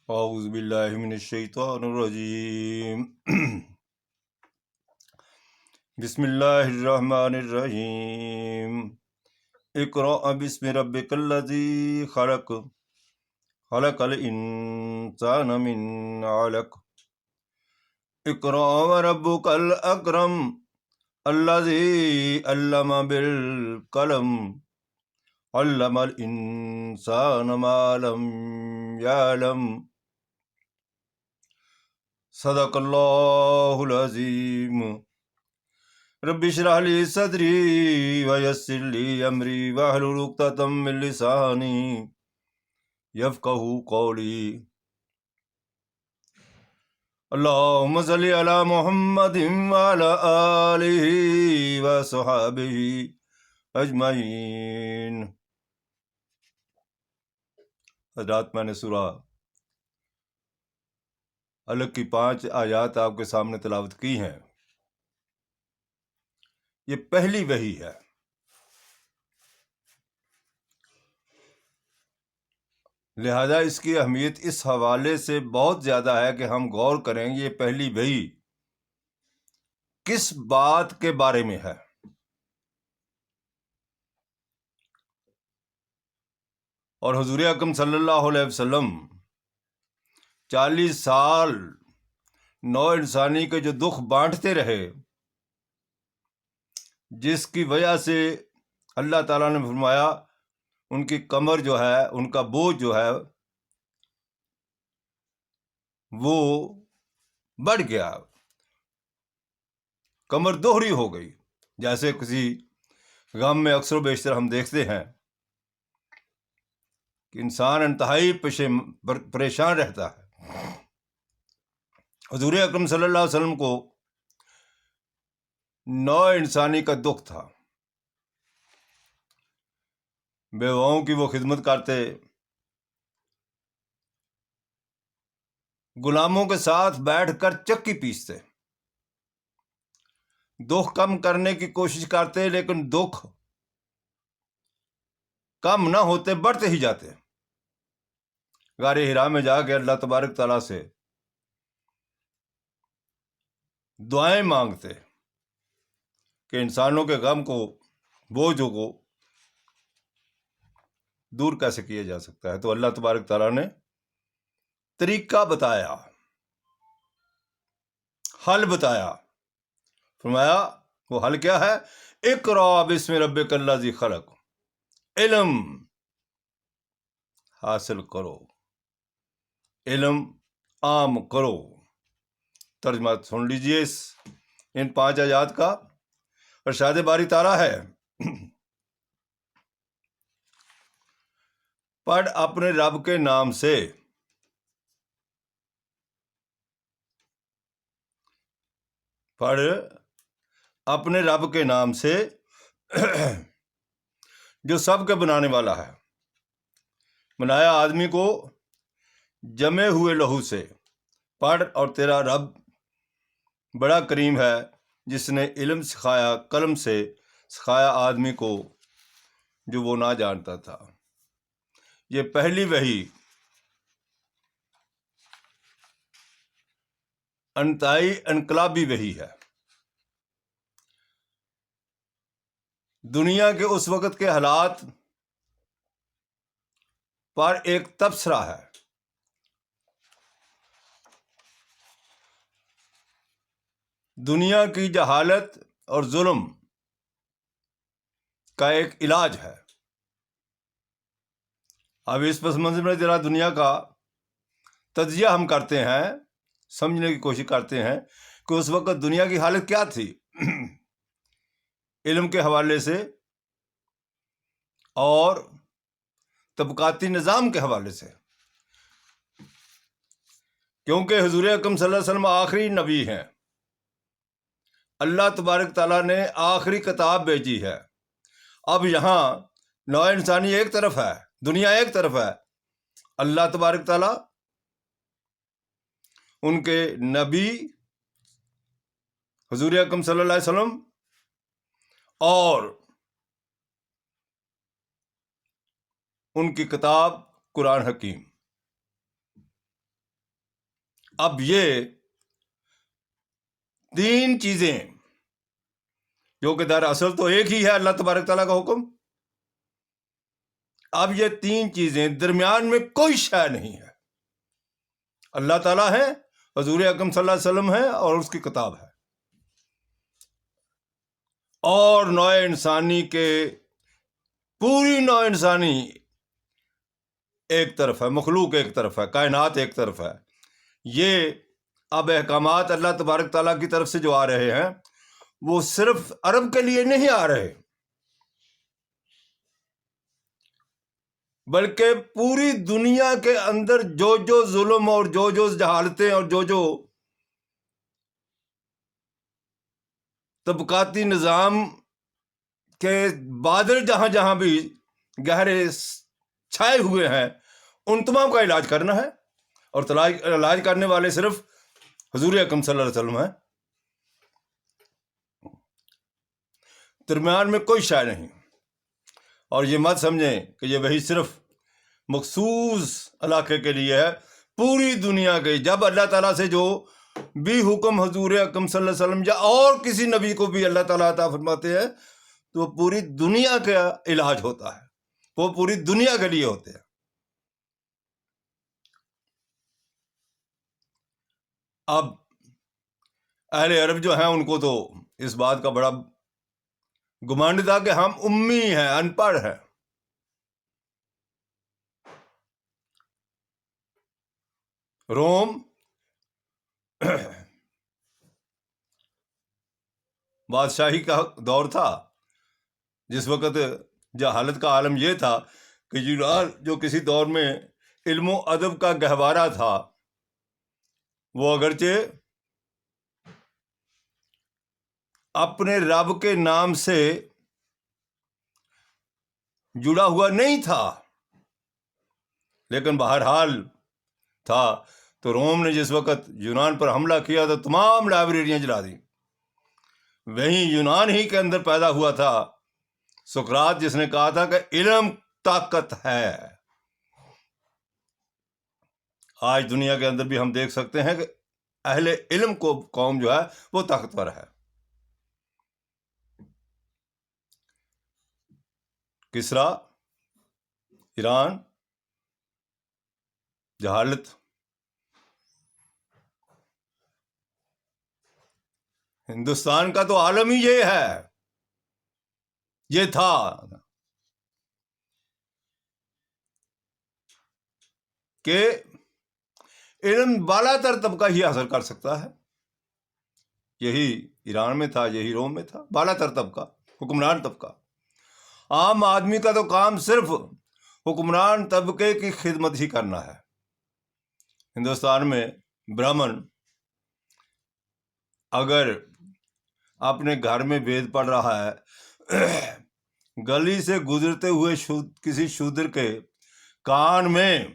اعوذ باللہ من الشیطان الرجیم بسم اللہ الرحمن الرحیم اقرأ بسم ربک الذی خلق خلق الانسان من علق اقرأ وربک الاکرم الذی علم بالقلم علم الانسان ما لم یعلم صدق اللہ العظیم رب اشرح لی صدری ویسر لی امری واحلل عقدۃ من لسانی یفقہوا قولی اللہم صلی علی محمد وعلی آلہ وصحبہ اجمعین۔ حضرات، میں نے سورہ علق کی 5 آیات آپ کے سامنے تلاوت کی ہیں۔ یہ پہلی وحی ہے۔ لہذا اس کی اہمیت اس حوالے سے بہت زیادہ ہے کہ ہم غور کریں یہ پہلی وحی کس بات کے بارے میں ہے۔ اور حضور اکرم صلی اللہ علیہ وسلم 40 سال نو انسانی کے جو دکھ بانٹتے رہے، جس کی وجہ سے اللہ تعالیٰ نے فرمایا ان کی کمر جو ہے، ان کا بوجھ جو ہے وہ بڑھ گیا، کمر دوہری ہو گئی۔ جیسے کسی غم میں اکثر و بیشتر ہم دیکھتے ہیں کہ انسان انتہائی پریشان رہتا ہے۔ حضور اکرم صلی اللہ علیہ وسلم کو نو انسانی کا دکھ تھا۔ بیواؤں کی وہ خدمت کرتے، غلاموں کے ساتھ بیٹھ کر چکی پیستے، دکھ کم کرنے کی کوشش کرتے، لیکن دکھ کم نہ ہوتے، بڑھتے ہی جاتے۔ غار حرا میں جا کے اللہ تبارک تعالیٰ سے دعائیں مانگتے کہ انسانوں کے غم کو، بوجھوں کو دور کیسے کیا جا سکتا ہے۔ تو اللہ تبارک تعالیٰ نے طریقہ بتایا، حل بتایا۔ فرمایا وہ حل کیا ہے؟ اقرأ بسم ربک الذی خلق، علم حاصل کرو، علم عام کرو۔ ترجمہ سن لیجئے ان 5 آیات کا۔ ارشاد باری تعالیٰ ہے، پڑھ اپنے رب کے نام سے، پڑھ اپنے رب کے نام سے جو سب کے بنانے والا ہے۔ بنایا آدمی کو جمے ہوئے لہو سے۔ پڑھ اور تیرا رب بڑا کریم ہے، جس نے علم سکھایا، قلم سے سکھایا آدمی کو جو وہ نہ جانتا تھا۔ یہ پہلی وحی انتہائی انقلابی وحی ہے۔ دنیا کے اس وقت کے حالات پر ایک تبصرہ ہے۔ دنیا کی جہالت اور ظلم کا ایک علاج ہے۔ اب اس پس منظر میں ذرا دنیا کا تجزیہ ہم کرتے ہیں، سمجھنے کی کوشش کرتے ہیں کہ اس وقت دنیا کی حالت کیا تھی علم کے حوالے سے اور طبقاتی نظام کے حوالے سے۔ کیونکہ حضور اکرم صلی اللہ علیہ وسلم آخری نبی ہیں، اللہ تبارک تعالیٰ نے آخری کتاب بھیجی ہے۔ اب یہاں نوع انسانی ایک طرف ہے، دنیا ایک طرف ہے، اللہ تبارک تعالیٰ ان کے نبی حضور اکرم صلی اللہ علیہ وسلم اور ان کی کتاب قرآن حکیم۔ اب یہ تین چیزیں جو کہ در اصل تو ایک ہی ہے، اللہ تبارک تعالیٰ کا حکم، اب یہ تین چیزیں درمیان میں کوئی شے نہیں ہے۔ اللہ تعالیٰ ہے، حضور اکرم صلی اللہ علیہ وسلم ہے، اور اس کی کتاب ہے، اور نوع انسانی کے پوری نوع انسانی ایک طرف ہے، مخلوق ایک طرف ہے، کائنات ایک طرف ہے۔ یہ اب احکامات اللہ تبارک تعالیٰ کی طرف سے جو آ رہے ہیں وہ صرف عرب کے لیے نہیں آ رہے، بلکہ پوری دنیا کے اندر جو جو ظلم اور جو جو جہالتیں اور جو جو طبقاتی نظام کے بادل جہاں جہاں بھی گہرے چھائے ہوئے ہیں، ان تمام کا علاج کرنا ہے، اور علاج کرنے والے صرف حضور اکرم صلی اللہ علیہ وسلم ہیں۔ درمیان میں کوئی شے نہیں، اور یہ مت سمجھیں کہ یہ وہی صرف مخصوص علاقے کے لیے ہے، پوری دنیا کے۔ جب اللہ تعالیٰ سے جو بھی حکم حضور اکرم صلی اللہ علیہ وسلم یا اور کسی نبی کو بھی اللہ تعالیٰ عطا فرماتے ہیں تو وہ پوری دنیا کا علاج ہوتا ہے، وہ پوری دنیا کے لیے ہوتے ہیں۔ اب اہل عرب جو ہیں ان کو تو اس بات کا بڑا گمانڈ تھا کہ ہم امی ہیں، ان پڑھ ہیں۔ روم بادشاہی کا دور تھا، جس وقت جہالت کا عالم یہ تھا کہ یونان جو کسی دور میں علم و ادب کا گہوارہ تھا، وہ اگرچہ اپنے رب کے نام سے جڑا ہوا نہیں تھا، لیکن بہرحال تھا۔ تو روم نے جس وقت یونان پر حملہ کیا تو تمام لائبریریاں جلا دیں۔ وہیں یونان ہی کے اندر پیدا ہوا تھا سقراط، جس نے کہا تھا کہ علم طاقت ہے۔ آج دنیا کے اندر بھی ہم دیکھ سکتے ہیں کہ اہل علم کو قوم جو ہے وہ طاقتور ہے۔ کسرا، ایران، جہالت، ہندوستان کا تو عالم ہی یہ ہے، یہ تھا۔ کہ علم بالا تر طبقہ ہی حاصل کر سکتا ہے، یہی ایران میں تھا، یہی روم میں تھا، بالا تر طبقہ، حکمران طبقہ۔ عام آدمی کا تو کام صرف حکمران طبقے کی خدمت ہی کرنا ہے۔ ہندوستان میں برہمن اگر اپنے گھر میں وید پڑھ رہا ہے، گلی سے گزرتے ہوئے کسی شودر کے کان میں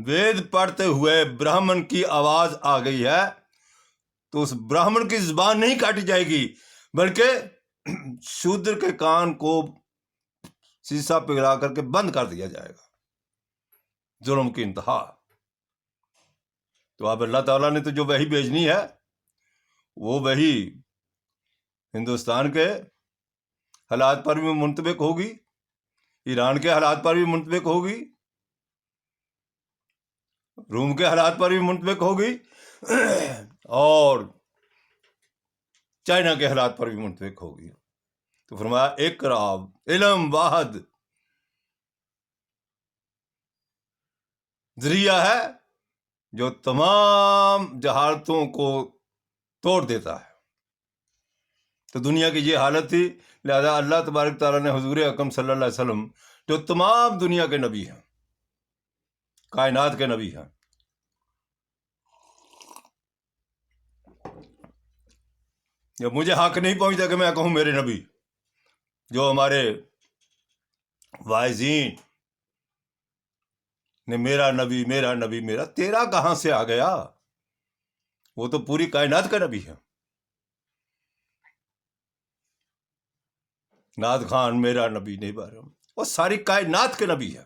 وید پڑھتے ہوئے برہمن کی آواز آ گئی ہے تو اس برہمن کی زبان نہیں کاٹی جائے گی، بلکہ شودر کے کان کو سیسا پگھلا کر کے بند کر دیا جائے گا۔ ظلم کی انتہا۔ تو اب اللہ تعالیٰ نے تو جو وحی بھیجنی ہے وہ وحی ہندوستان کے حالات پر بھی منطبق ہوگی، ایران کے حالات پر بھی منطبق ہوگی، روم کے حالات پر بھی منطبق ہوگی، اور چائنا کے حالات پر بھی منطبق ہوگی۔ تو فرمایا اقرا، علم واحد ذریعہ ہے جو تمام جہالتوں کو توڑ دیتا ہے۔ تو دنیا کی یہ حالت تھی، لہذا اللہ تبارک تعالیٰ نے حضور اکرم صلی اللہ علیہ وسلم جو تمام دنیا کے نبی ہیں، کائنات کے نبی ہیں، جب مجھے حق نہیں پہنچتا کہ میں کہوں میرے نبی، جو ہمارے واعظین نے میرا نبی میرا نبی میرا، تیرا کہاں سے آ گیا؟ وہ تو پوری کائنات کا نبی ہے۔ ناد خان میرا نبی نہیں بارم، وہ ساری کائنات کے نبی ہے۔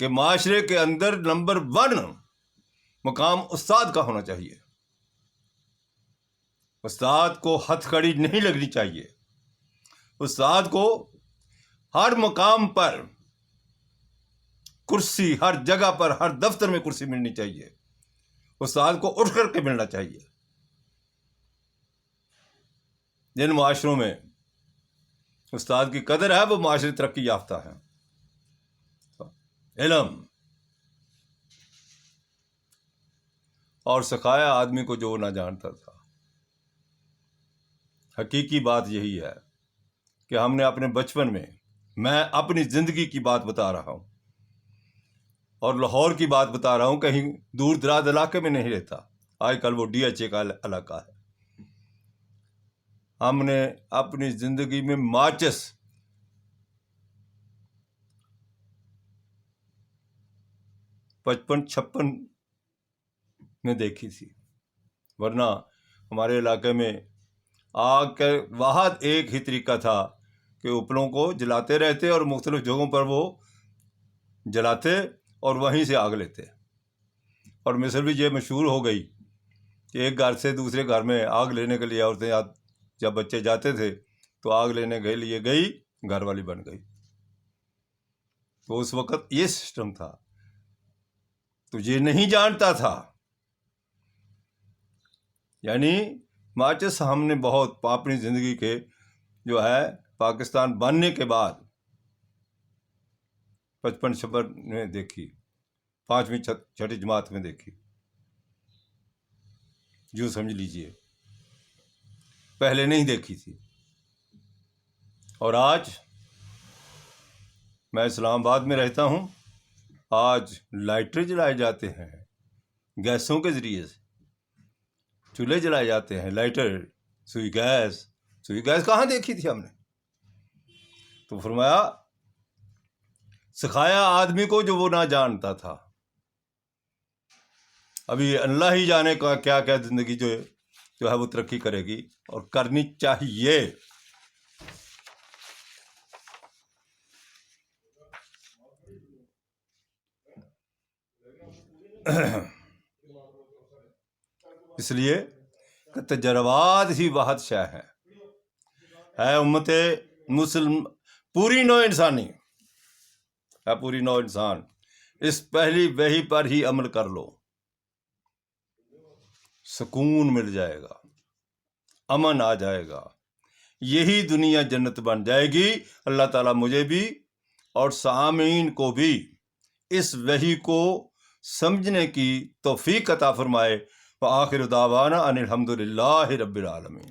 کہ معاشرے کے اندر نمبر 1 مقام استاد کا ہونا چاہیے. استاد کو ہتھ کڑی نہیں لگنی چاہیے. استاد کو ہر مقام پر کرسی، ہر جگہ پر، ہر دفتر میں کرسی ملنی چاہیے. استاد کو اٹھ کر کے ملنا چاہیے. جن معاشروں میں استاد کی قدر ہے وہ معاشرے ترقی یافتہ ہے. علم اور سکھایا آدمی کو جو وہ نہ جانتا تھا. حقیقی بات یہی ہے کہ ہم نے اپنے بچپن میں اپنی زندگی کی بات بتا رہا ہوں اور لاہور کی بات بتا رہا ہوں، کہیں دور دراز علاقے میں نہیں رہتا. آج کل وہ DHA کا علاقہ ہے. ہم نے اپنی زندگی میں ماچس 55-56 میں دیکھی تھی، ورنہ ہمارے علاقے میں آگ کا واحد ایک ہی طریقہ تھا کہ اوپلوں کو جلاتے رہتے اور مختلف جگہوں پر وہ جلاتے اور وہیں سے آگ لیتے. اور مصر بھی یہ مشہور ہو گئی کہ ایک گھر سے دوسرے گھر میں آگ لینے کے لیے عورتیں جب بچے جاتے تھے تو آگ لینے کے لیے گئی، گھر والی بن گئی. تو اس وقت یہ سسٹم تھا. تو یہ نہیں جانتا تھا. یعنی ماچس ہم نے بہت اپنی زندگی کے جو ہے پاکستان بننے کے بعد 55-56 میں دیکھی، 5ویں 6ٹھی جماعت میں دیکھی. جو سمجھ لیجئے پہلے نہیں دیکھی تھی. اور آج میں اسلام آباد میں رہتا ہوں. آج لائٹر جلائے جاتے ہیں گیسوں کے ذریعے سے، چولہے جلائے جاتے ہیں، لائٹر، سوئی گیس کہاں دیکھی تھی ہم نے؟ تو فرمایا سکھایا آدمی کو جو وہ نہ جانتا تھا. ابھی اللہ ہی جانے کا کیا کیا زندگی جو ہے وہ ترقی کرے گی اور کرنی چاہیے. اس لیے کہ تجربات ہی واحد شے ہے امت مسلم، پوری نوع انسانی ہے، پوری نوع انسان اس پہلی وحی پر ہی عمل کر لو، سکون مل جائے گا، امن آ جائے گا، یہی دنیا جنت بن جائے گی. اللہ تعالیٰ مجھے بھی اور سامعین کو بھی اس وحی کو سمجھنے کی توفیق عطا فرمائے. وآخر دعوانا ان الحمد للہ رب العالمین.